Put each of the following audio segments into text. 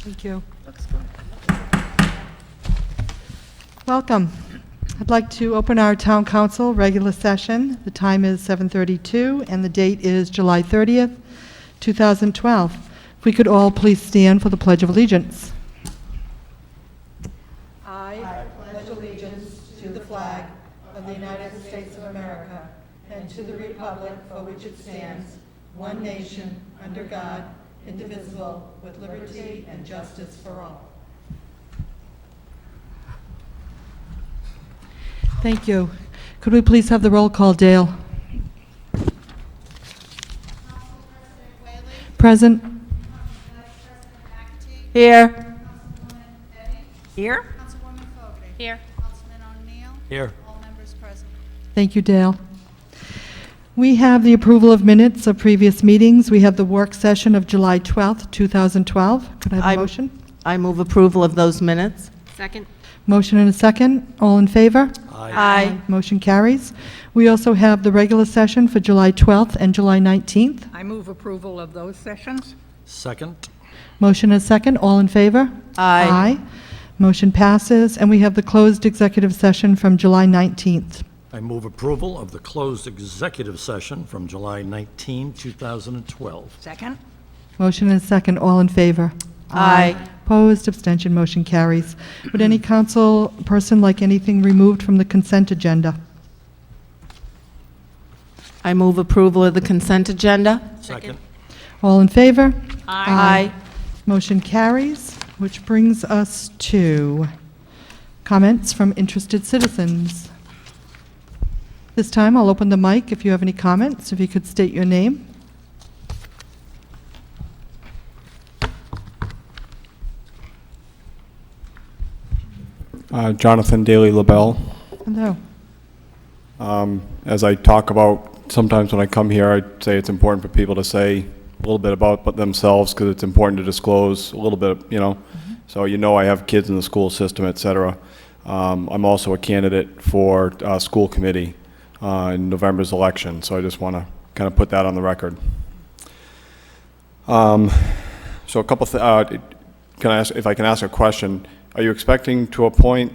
Thank you. Looks good. Welcome. I'd like to open our Town Council regular session. The time is 7:32, and the date is July 30th, 2012. If we could all please stand for the Pledge of Allegiance. I pledge allegiance to the flag of the United States of America and to the republic for which it stands, one nation, under God, indivisible, with liberty and justice for all. Thank you. Could we please have the roll call, Dale? Present. Here. Here? Councilwoman Fogarty. Here. Councilman O'Neill. Here. All members present. Thank you, Dale. We have the approval of minutes of previous meetings. We have the work session of July 12th, 2012. Could I have a I- motion? I move approval of those minutes. Second? Motion and a second. All in favor? Aye. Motion carries. We also have the regular session for July 12th and July 19th. I move approval of those sessions. Second. Motion and a second. All in favor? Aye. Motion passes. And we have the closed executive session from July 19th. I move approval of the closed executive session from July 19, 2012. Second? Motion and a second. All in favor? Aye. Opposed, abstention, motion carries. Would any council person like anything removed from the consent agenda? I move approval of the consent agenda. Second. All in favor? Aye. Motion carries, which brings us to comments from interested citizens. This time, I'll open the mic if you have any comments. If you could state your name. Jonathan Daly LaBelle. Hello. As I talk about, sometimes when I come here, I say it's important for people to say a little bit about themselves because it's important to disclose a little bit, you know. So I have kids in the school system, et cetera. I'm also a candidate for school committee in November's election, so I just want to kind of put that on the record. So a couple, can I ask if I can ask a question? Are you expecting to appoint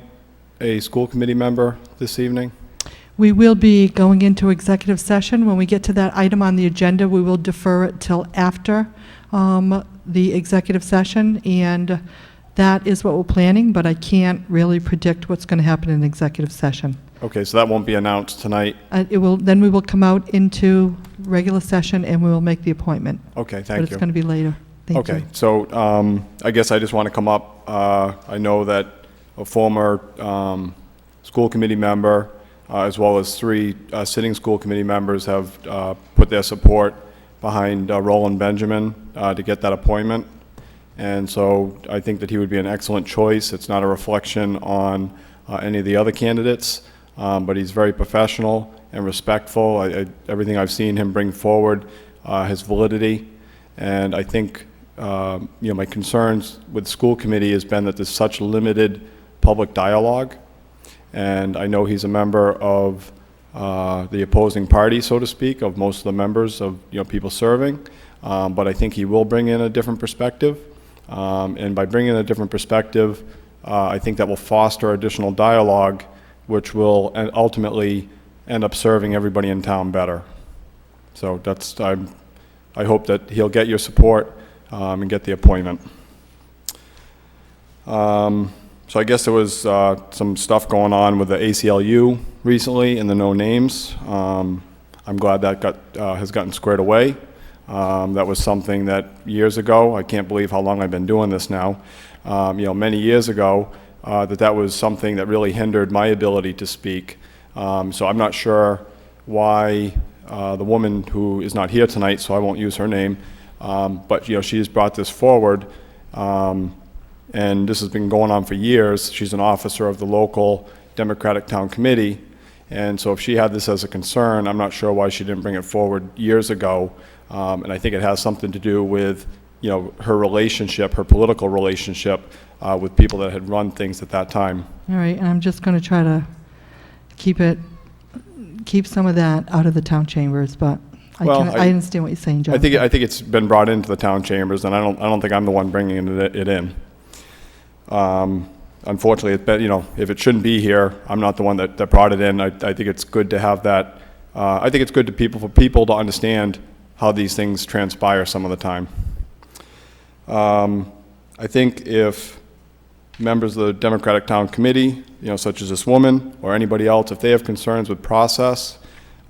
a school committee member this evening? We will be going into executive session. When we get to that item on the agenda, we will defer it till after the executive session, and that is what we're planning, but I can't really predict what's going to happen in executive session. Okay, so that won't be announced tonight? Then we will come out into regular session and we will make the appointment. Okay, But thank it's you. going to be later. Thank you. Okay, so I guess I just want to come up. I know that a former school committee member, as well as 3 sitting school committee members have put their support behind Roland Benjamin to get that appointment. And so I think that he would be an excellent choice. It's not a reflection on any of the other candidates, but he's very professional and respectful. Everything I've seen him bring forward has validity. And I think my concerns with the school committee has been that there's such limited public dialogue. And I know he's a member of the opposing party, so to speak, of most of the members of people serving. But I think he will bring in a different perspective. And by bringing in a different perspective, I think that will foster additional dialogue, which will ultimately end up serving everybody in town better. So I hope that he'll get your support and get the appointment. So I guess there was some stuff going on with the ACLU recently and the no names. I'm glad that has gotten squared away. That was something that years ago, I can't believe how long I've been doing this now, many years ago, that was something that really hindered my ability to speak. So I'm not sure why the woman who is not here tonight, so I won't use her name, but she's brought this forward, and this has been going on for years. She's an officer of the local Democratic Town Committee, and so if she had this as a concern, I'm not sure why she didn't bring it forward years ago, and I think it has something to do with her relationship, her political relationship with people that had run things at that time. All right, and I'm just going to try to keep some of that out of the town chambers, but Well, I understand what you're saying, John. I think it's been brought into the town chambers, and I don't think I'm the one bringing it in. Unfortunately, it's been, if it shouldn't be here, I'm not the one that brought it in. I think it's good to have that. I think it's good for people to understand how these things transpire some of the time. I think if members of the Democratic Town Committee, such as this woman or anybody else, if they have concerns with process,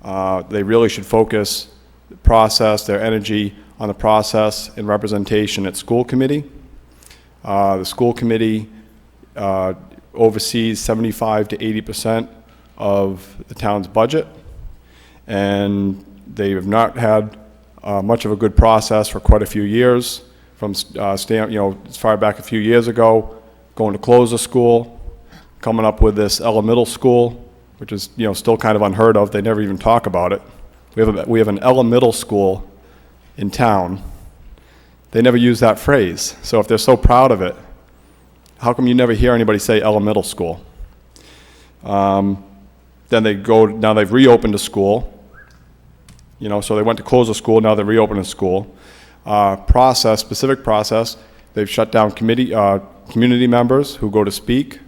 they really should focus their energy on the process and representation at school committee. The school committee oversees 75 to 80% of the town's budget, and they have not had much of a good process for quite a few years. From as far back a few years ago, going to close a school, coming up with this Ella Middle School, which is still kind of unheard of. They never even talk about it. We have an Ella Middle School in town. They never use that phrase. So if they're so proud of it, how come you never hear anybody say Ella Middle School? Then now they've reopened a school. So they went to close a school, now they're reopening a school. Specific process, they've shut down community members who go to speak.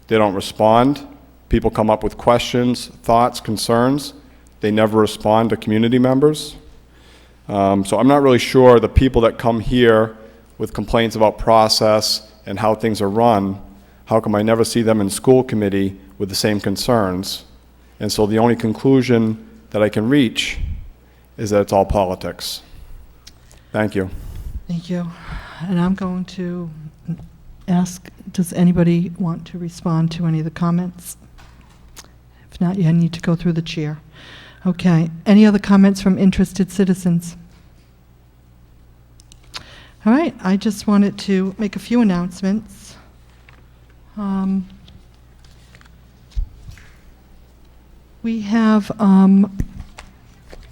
They don't respond. People come up with questions, thoughts, concerns. They never respond to community members. So I'm not really sure the people that come here with complaints about process and how things are run, how come I never see them in school committee with the same concerns? And so the only conclusion that I can reach is that it's all politics. Thank you. Thank you. And I'm going to ask, does anybody want to respond to any of the comments? If not, you need to go through the chair. Okay. Any other comments from interested citizens? All right. I just wanted to make a few announcements. We have a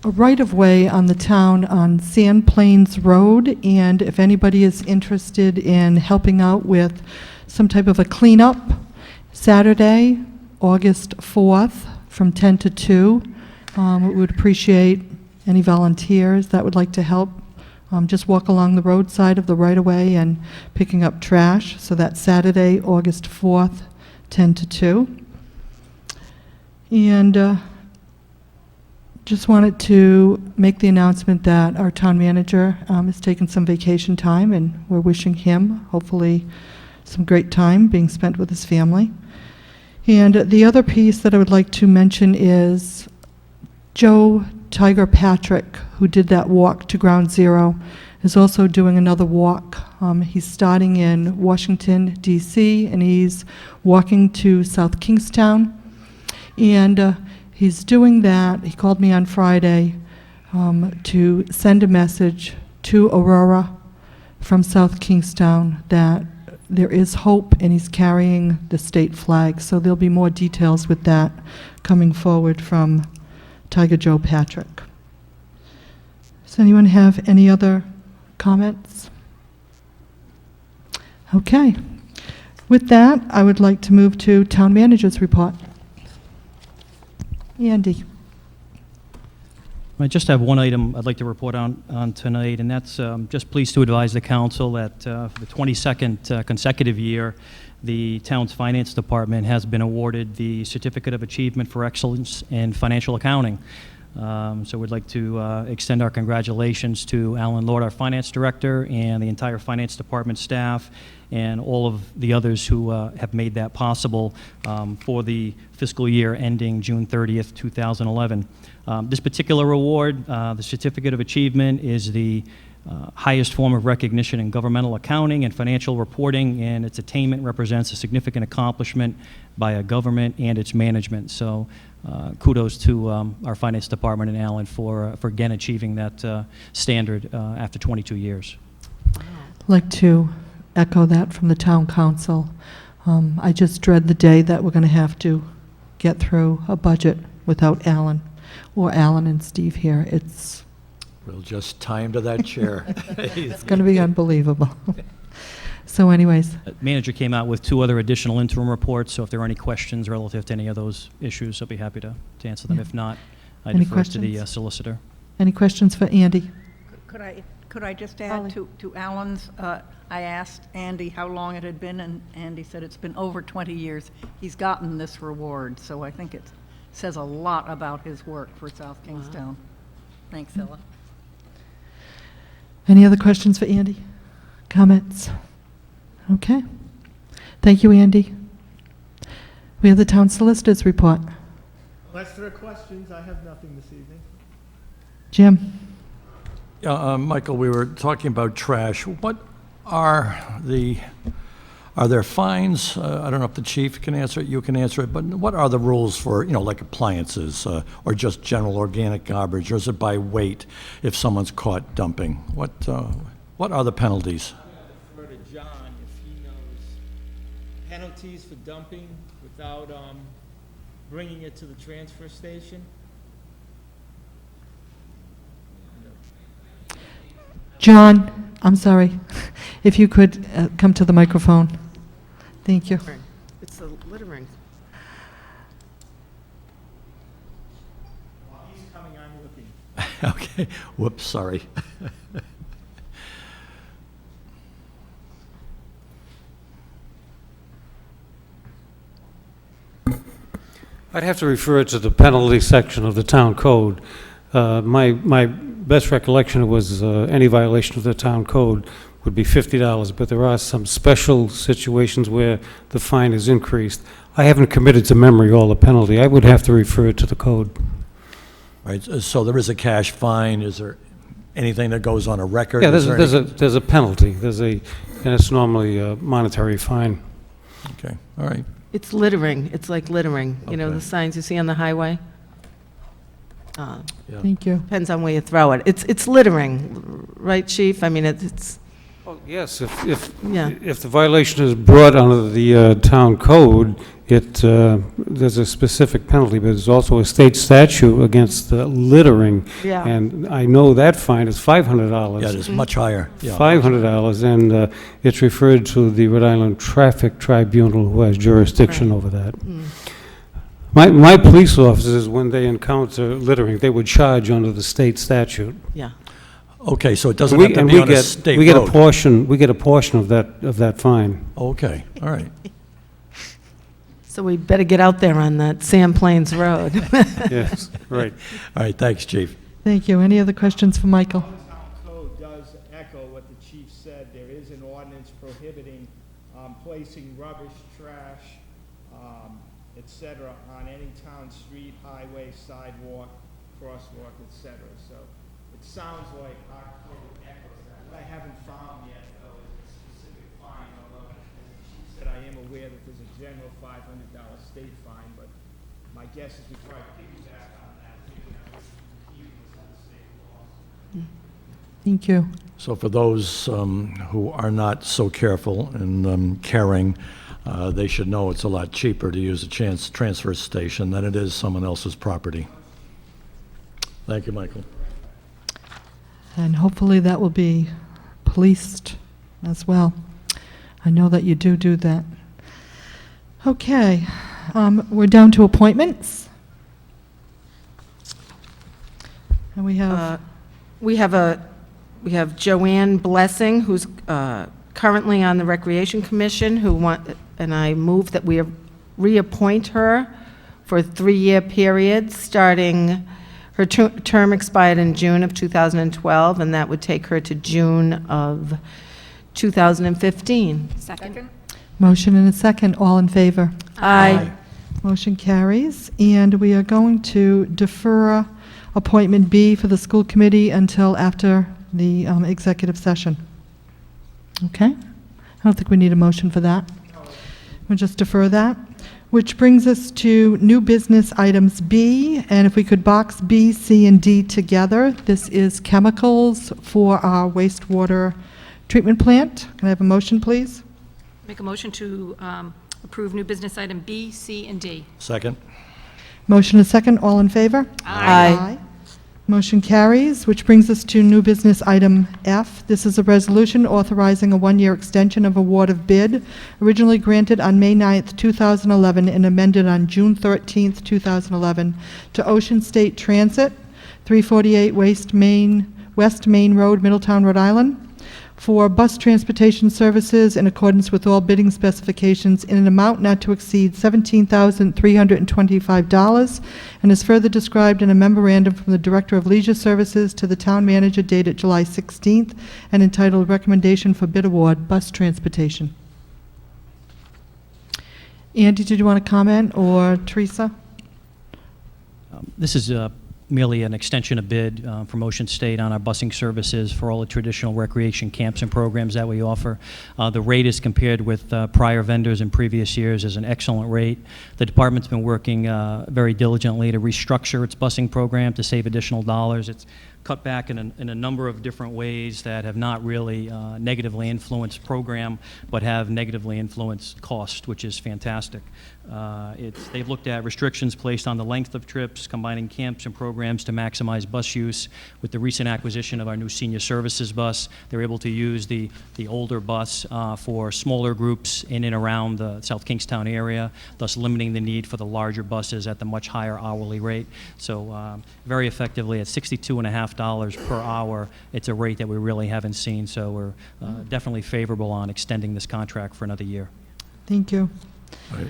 right-of-way on the town on Sand Plains Road, and if anybody is interested in helping out with some type of a cleanup, Saturday, August 4th, from 10 to 2, we would appreciate any volunteers that would like to help. Just walk along the roadside of the right-of-way and picking up trash. So that's Saturday, August 4th, 10 to 2. And just wanted to make the announcement that our town manager has taken some vacation time, and we're wishing him, hopefully, some great time being spent with his family. And the other piece that I would like to mention is Joe Tiger Patrick, who did that walk to Ground Zero, is also doing another walk. He's starting in Washington, D.C., and he's walking to South Kingstown. And he's doing that. He called me on Friday to send a message to Aurora from South Kingstown that there is hope, and he's carrying the state flag. So there'll be more details with that coming forward from Tiger Joe Patrick. Does anyone have any other comments? Okay. With that, I would like to move to Town Manager's report. Andy. I just have one item I'd like to report on tonight, and that's just pleased to advise the council that for the 22nd consecutive year, the town's finance department has been awarded the Certificate of Achievement for Excellence in Financial Accounting. So we'd like to extend our congratulations to Alan Lord, our finance director, and the entire finance department staff, and all of the others who have made that possible for the fiscal year ending June 30th, 2011. This particular award, the Certificate of Achievement, is the highest form of recognition in governmental accounting and financial reporting, and its attainment represents a significant accomplishment by a government and its management. So kudos to our finance department and Alan for again achieving that standard after 22 years. I'd like to echo that from the town council. I just dread the day that we're going to have to get through a budget without Alan, or Alan and Steve here. We'll just tie him to that chair. It's going to be unbelievable. So anyways, Manager came out with 2 other additional interim reports, so if there are any questions relative to any of those issues, I'll be happy to answer them. Yeah. If not, I Any defer to the questions? solicitor. Any questions for Andy? Could I just Holly. add to Alan's, I asked Andy how long it had been, and Andy said it's been over 20 years. He's gotten this reward, so I think it says a lot about his work for South Kingstown. Thanks, Ella. Any other questions for Andy? Comments? Okay. Thank you, Andy. We have the town solicitor's report. Unless there are questions, I have nothing this evening. Jim? Michael, we were talking about trash. What are there fines? I don't know if the chief can answer it, you can answer it, but what are the rules for, like appliances or just general organic garbage, or is it by weight if someone's caught dumping? What are the penalties? Refer to John if he knows penalties for dumping without bringing it to the transfer station. John, I'm sorry. If you could come to the microphone. Thank you. It's the littering. While he's coming, I'm looking. Okay, whoops, sorry. I'd have to refer to the penalty section of the town code. My best recollection was any violation of the town code would be $50, but there are some special situations where the fine is increased. I haven't committed to memory all the penalty. I would have to refer to the code. Right, so there is a cash fine. Is there anything that goes on a record? Yeah, Is there any- there's a penalty. And it's normally a monetary fine. Okay, all right. It's littering. It's like littering. You know, Okay. the signs you see on the highway? Yeah. Thank you. Depends on where you throw it. It's littering, right, chief? I mean, it's, Oh, yes, yeah. if the violation is brought under the town code, there's a specific penalty, but there's also a state statute against littering. Yeah. And I know that fine is $500. Yeah, it is much higher. Yeah. $500, and it's referred to the Rhode Island Traffic Tribunal, who has jurisdiction over that. My police officers, when they encounter littering, they would charge under the state statute. Yeah. Okay, so it doesn't have to be on a state we get road. we get a portion of that fine. Okay, all right. So we better get out there on that Sand Plains Road. Yes, right. All right, thanks, chief. Thank you. Any other questions for Michael? The town code does echo what the chief said. There is an ordinance prohibiting placing rubbish, trash, et cetera, on any town street, highway, sidewalk, crosswalk, et cetera. So it sounds like our code echoes that. What I haven't found yet, though, is a specific fine, although, as the chief said, I am aware that there's a general $500 state fine, but my guess is we probably piggyback on that, thinking that was even within the state law. Thank you. So for those who are not so careful in caring, they should know it's a lot cheaper to use a transfer station than it is someone else's property. Thank you, Michael. And hopefully that will be policed as well. I know that you do that. Okay, we're down to appointments. And we have, We have Joanne Blessing, who's currently on the Recreation Commission, and I move that we reappoint her for a 3-year period, starting, her term expired in June of 2012, and that would take her to June of 2015. Second? motion and a second. All in favor? Aye. Motion carries. And we are going to defer appointment B for the school committee until after the executive session. Okay? I don't think we need a motion for that. We'll just defer that. Which brings us to new business items B, and if we could box B, C, and D together. This is chemicals for our wastewater treatment plant. Can I have a motion, please? Make a motion to approve new business item B, C, and D. Second? Motion and a second. All in favor? Aye. Motion carries, which brings us to new business item F. This is a resolution authorizing a one-year extension of award of bid originally granted on May 9th, 2011, and amended on June 13th, 2011, to Ocean State Transit 348 West Main Road, Middletown, Rhode Island, for bus transportation services in accordance with all bidding specifications in an amount not to exceed $17,325, and is further described in a memorandum from the Director of Leisure Services to the Town Manager dated July 16th and entitled Recommendation for Bid Award, Bus Transportation. Andy, did you want to comment, or Teresa? This is merely an extension of bid from Ocean State on our busing services for all the traditional recreation camps and programs that we offer. The rate is compared with prior vendors in previous years is an excellent rate. The department's been working very diligently to restructure its busing program to save additional dollars. It's cut back in a number of different ways that have not really negatively influenced program, but have negatively influenced cost, which is fantastic. They've looked at restrictions placed on the length of trips, combining camps and programs to maximize bus use. With the recent acquisition of our new senior services bus, they're able to use the older bus for smaller groups in and around the South Kingstown area, thus limiting the need for the larger buses at the much higher hourly rate. So very effectively at $62.50 per hour, it's a rate that we really haven't seen. So we're definitely favorable on extending this contract for another year. Thank you. All right.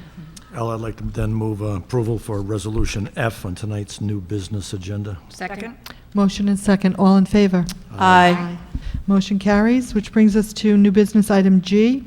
Al, I'd like to then move approval for Resolution F on tonight's new business agenda. Second? Motion and second. All in favor? Aye. Motion carries, which brings us to new business item G.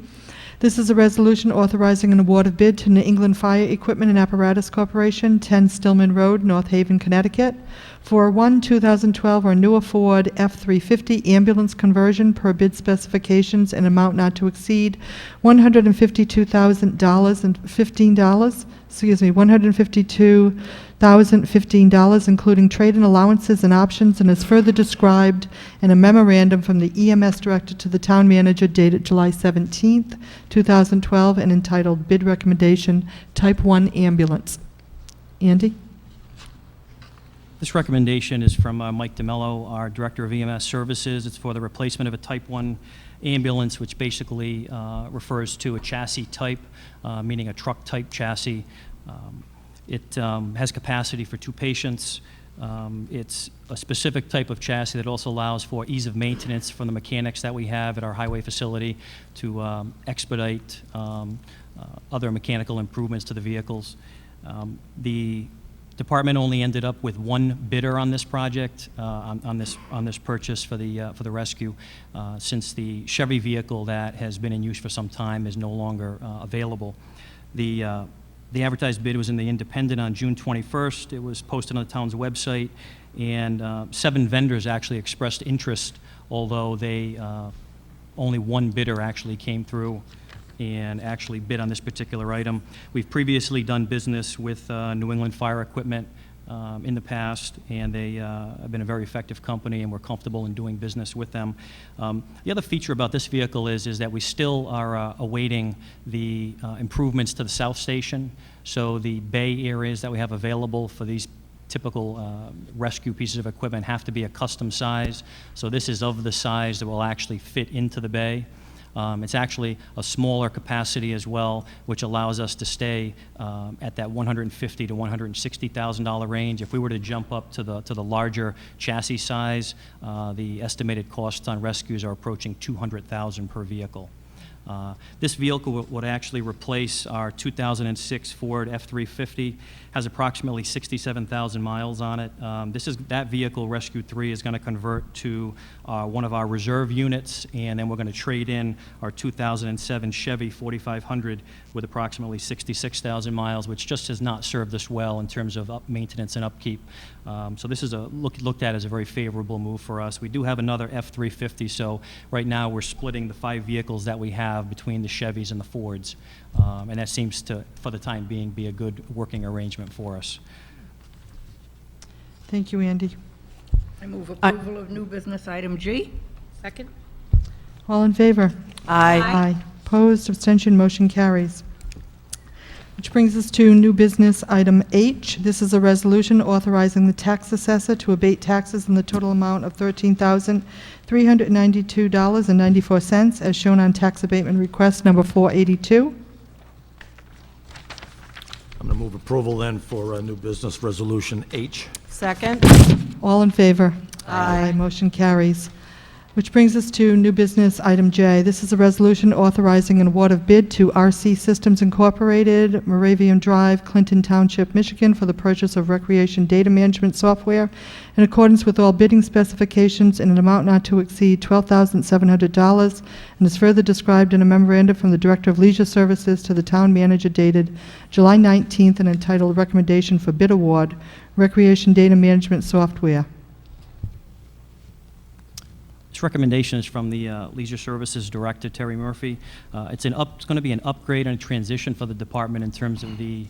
This is a resolution authorizing an award of bid to New England Fire Equipment and Apparatus Corporation, 10 Stillman Road, North Haven, Connecticut, for one 2012 or newer Ford F-350 ambulance conversion per bid specifications in amount not to exceed $152,015, including trade-in allowances and options, and is further described in a memorandum from the EMS Director to the Town Manager dated July 17th, 2012, and entitled Bid Recommendation Type 1 Ambulance. Andy? This recommendation is from Mike DeMello, our Director of EMS Services. It's for the replacement of a Type 1 ambulance, which basically refers to a chassis type, meaning a truck-type chassis. It has capacity for 2 patients. It's a specific type of chassis that also allows for ease of maintenance from the mechanics that we have at our highway facility to expedite other mechanical improvements to the vehicles. The department only ended up with one bidder on this project, on this purchase for the rescue, since the Chevy vehicle that has been in use for some time is no longer available. The advertised bid was in the Independent on June 21st. It was posted on the town's website, and 7 vendors actually expressed interest, although only one bidder actually came through and actually bid on this particular item. We've previously done business with New England Fire Equipment in the past, and they have been a very effective company, and we're comfortable in doing business with them. The other feature about this vehicle is that we still are awaiting the improvements to the South Station. So the bay areas that we have available for these typical rescue pieces of equipment have to be a custom size. So this is of the size that will actually fit into the bay. It's actually a smaller capacity as well, which allows us to stay at that $150,000 to $160,000 range. If we were to jump up to the larger chassis size, the estimated costs on rescues are approaching $200,000 per vehicle. This vehicle would actually replace our 2006 Ford F-350. Has approximately 67,000 miles on it. That vehicle, Rescue 3, is going to convert to one of our reserve units, and then we're going to trade in our 2007 Chevy 4500 with approximately 66,000 miles, which just has not served us well in terms of maintenance and upkeep. So this is looked at as a very favorable move for us. We do have another F-350, so right now we're splitting the 5 vehicles that we have between the Chevys and the Fords. And that seems to, for the time being, be a good working arrangement for us. Thank you, Andy. I move approval of new business item G. Second? All in favor? Aye. Aye. Opposed, abstention, motion carries. Which brings us to new business item H. This is a resolution authorizing the tax assessor to abate taxes in the total amount of $13,392.94 as shown on tax abatement request number 482. I'm going to move approval then for new business resolution H. Second? All in favor? Aye. Motion carries. Which brings us to new business, item J. This is a resolution authorizing an award of bid to RC Systems Incorporated, Moravian Drive, Clinton Township, Michigan, for the purchase of recreation data management software in accordance with all bidding specifications in an amount not to exceed $12,700, and is further described in a memorandum from the Director of Leisure Services to the Town Manager dated July 19th and entitled Recommendation for Bid Award, Recreation Data Management Software. This recommendation is from the Leisure Services Director, Terry Murphy. It's going to be an upgrade and a transition for the department in terms of the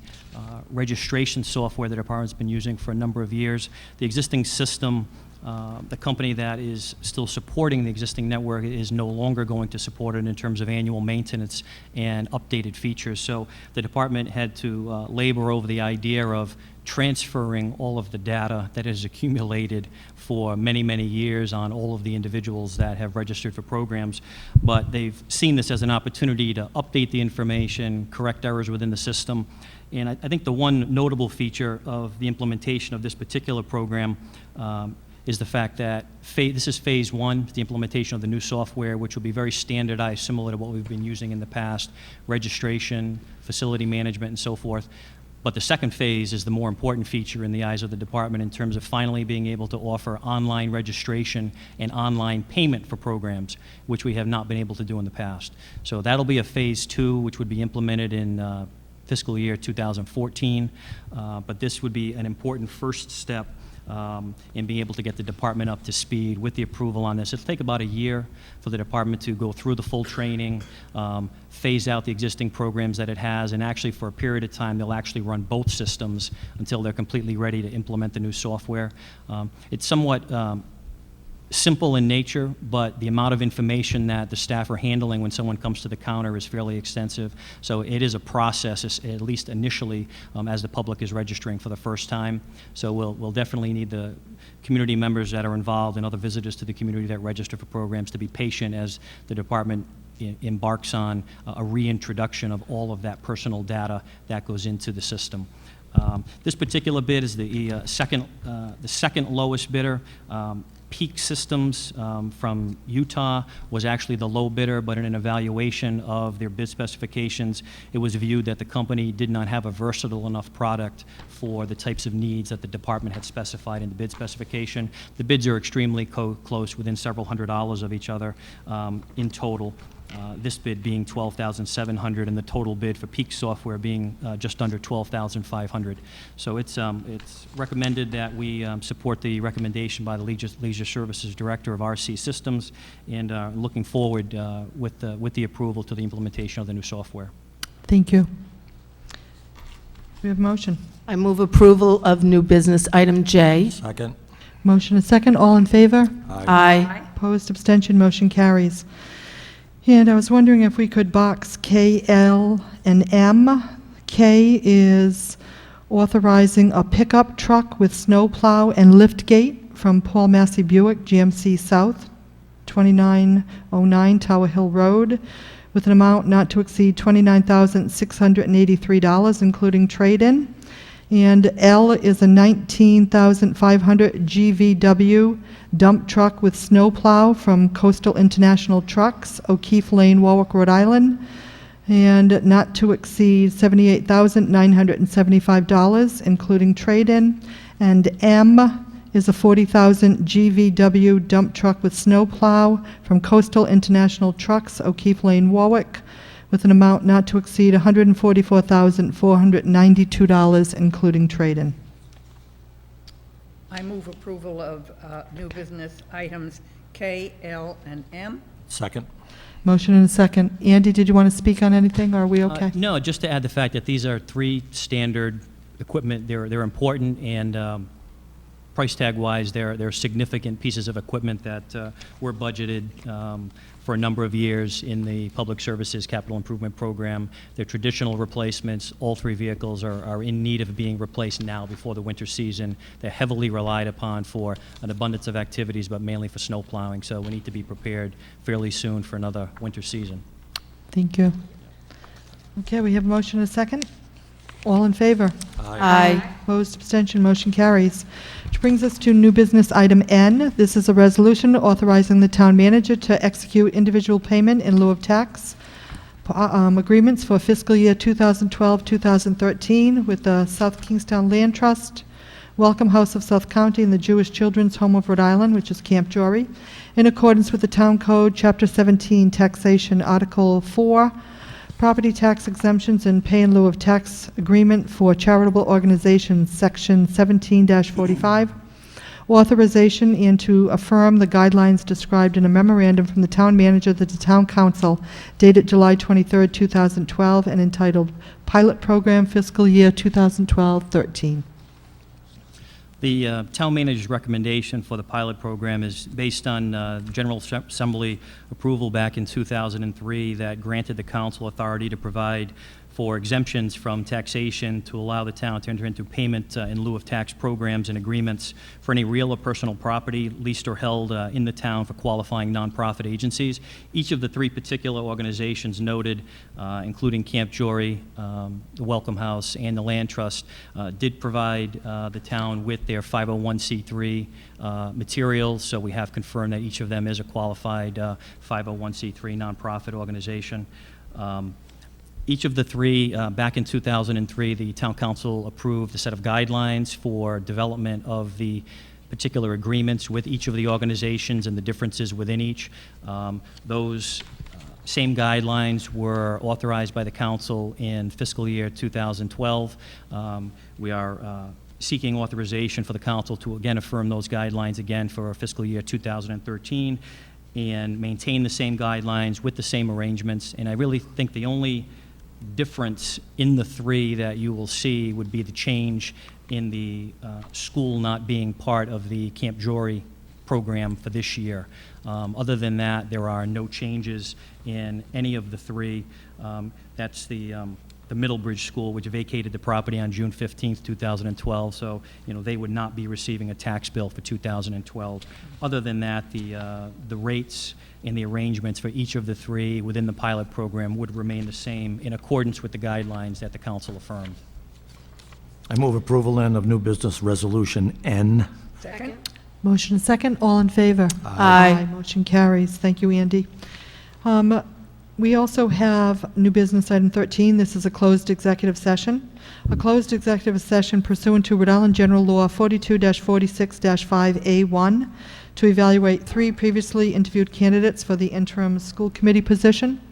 registration software the department's been using for a number of years. The existing system, the company that is still supporting the existing network is no longer going to support it in terms of annual maintenance and updated features. So the department had to labor over the idea of transferring all of the data that is accumulated for many, many years on all of the individuals that have registered for programs. But they've seen this as an opportunity to update the information, correct errors within the system. And I think the one notable feature of the implementation of this particular program is the fact that this is phase one, the implementation of the new software, which will be very standardized, similar to what we've been using in the past, registration, facility management, and so forth. But the second phase is the more important feature in the eyes of the department in terms of finally being able to offer online registration and online payment for programs, which we have not been able to do in the past. So that'll be a phase two, which would be implemented in fiscal year 2014. But this would be an important first step in being able to get the department up to speed with the approval on this. It'll take about a year for the department to go through the full training, phase out the existing programs that it has, and actually for a period of time they'll actually run both systems until they're completely ready to implement the new software. It's somewhat simple in nature, but the amount of information that the staff are handling when someone comes to the counter is fairly extensive. So it is a process, at least initially, as the public is registering for the first time. So we'll definitely need the community members that are involved and other visitors to the community that register for programs to be patient as the department embarks on a reintroduction of all of that personal data that goes into the system. This particular bid is the second lowest bidder. Peak Systems from Utah was actually the low bidder, but in an evaluation of their bid specifications, it was viewed that the company did not have a versatile enough product for the types of needs that the department had specified in the bid specification. The bids are extremely close, within several $100s of each other in total. This bid being $12,700 and the total bid for Peak Software being just under $12,500. So it's recommended that we support the recommendation by the Leisure Services Director of RC Systems, and looking forward with the approval to the implementation of the new software. Thank you. We have a motion. I move approval of new business item J. Second. Motion is second. All in favor? Aye. Opposed, abstention, motion carries. And I was wondering if we could box K, L, and M. K is authorizing a pickup truck with snowplow and lift gate from Paul Massey Buick, GMC South, 2909 Tower Hill Road, with an amount not to exceed $29,683, including trade-in. And L is a 19,500 GVW dump truck with snowplow from Coastal International Trucks, O'Keefe Lane, Warwick, Rhode Island, and not to exceed $78,975, including trade-in. And M is a 40,000 GVW dump truck with snowplow from Coastal International Trucks, O'Keefe Lane, Warwick, with an amount not to exceed $144,492, including trade-in. I move approval of new business items K, L, and M. Second. Motion and a second. Andy, did you want to speak on anything, or are we okay? No, just to add the fact that these are three standard equipment. They're important, and price tag-wise, they're significant pieces of equipment that were budgeted for a number of years in the Public Services Capital Improvement Program. They're traditional replacements. All three vehicles are in need of being replaced now before the winter season. They're heavily relied upon for an abundance of activities, but mainly for snow plowing, so we need to be prepared fairly soon for another winter season. Thank you. Okay, we have a motion and a second. All in favor? Aye. Opposed, abstention, motion carries. Which brings us to new business item N. This is a resolution authorizing the town manager to execute individual payment in lieu of tax agreements for fiscal year 2012-2013 with the South Kingstown Land Trust, Welcome House of South County, and the Jewish Children's Home of Rhode Island, which is Camp Jory, in accordance with the Town Code, Chapter 17, Taxation, Article 4, Property Tax Exemptions and Pay in lieu of Tax Agreement for Charitable Organizations, Section 17-45, authorization and to affirm the guidelines described in a memorandum from the town manager to the town council dated July 23, 2012, and entitled Pilot Program Fiscal Year 2012-13. The town manager's recommendation for the pilot program is based on General Assembly approval back in 2003 that granted the council authority to provide for exemptions from taxation to allow the town to enter into payment in lieu of tax programs and agreements for any real or personal property leased or held in the town for qualifying nonprofit agencies. Each of the three particular organizations noted, including Camp Jory, the Welcome House, and the Land Trust, did provide the town with their 501c3 materials, so we have confirmed that each of them is a qualified 501c3 nonprofit organization. Each of the three, back in 2003, the town council approved a set of guidelines for development of the particular agreements with each of the organizations and the differences within each. Those same guidelines were authorized by the council in fiscal year 2012. We are seeking authorization for the council to again affirm those guidelines again for fiscal year 2013 and maintain the same guidelines with the same arrangements. And I really think the only difference in the three that you will see would be the change in the school not being part of the Camp Jory program for this year. Other than that, there are no changes in any of the three. That's the Middlebridge School, which vacated the property on June 15th, 2012, so they would not be receiving a tax bill for 2012. Other than that, the rates and the arrangements for each of the three within the pilot program would remain the same in accordance with the guidelines that the council affirmed. I move approval then of new business resolution N. Second? Motion and second, all in favor? Aye. Motion carries. Thank you, Andy. We also have new business item 13. This is a closed executive session. A closed executive session pursuant to Rhode Island General Law 42-46-5A1 to evaluate 3 previously interviewed candidates for the interim school committee position.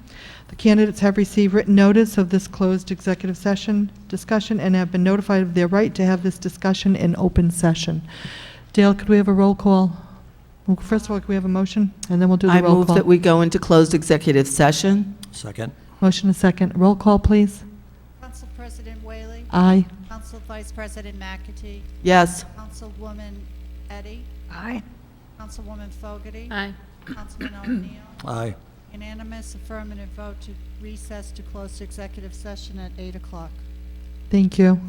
The candidates have received written notice of this closed executive session discussion and have been notified of their right to have this discussion in open session. Dale, could we have a roll call? Well, first of all, could we have a motion? And then we'll do the I roll move call. that we go into closed executive session. Second. Motion and second. Roll call, please. Council President Whaley? Aye. Council Vice President McAtee? Yes. Councilwoman Eddy? Aye. Councilwoman Fogarty? Aye. Councilman O'Neill? Aye. Unanimous affirmative vote to recess to closed executive session at 8 o'clock. Thank you.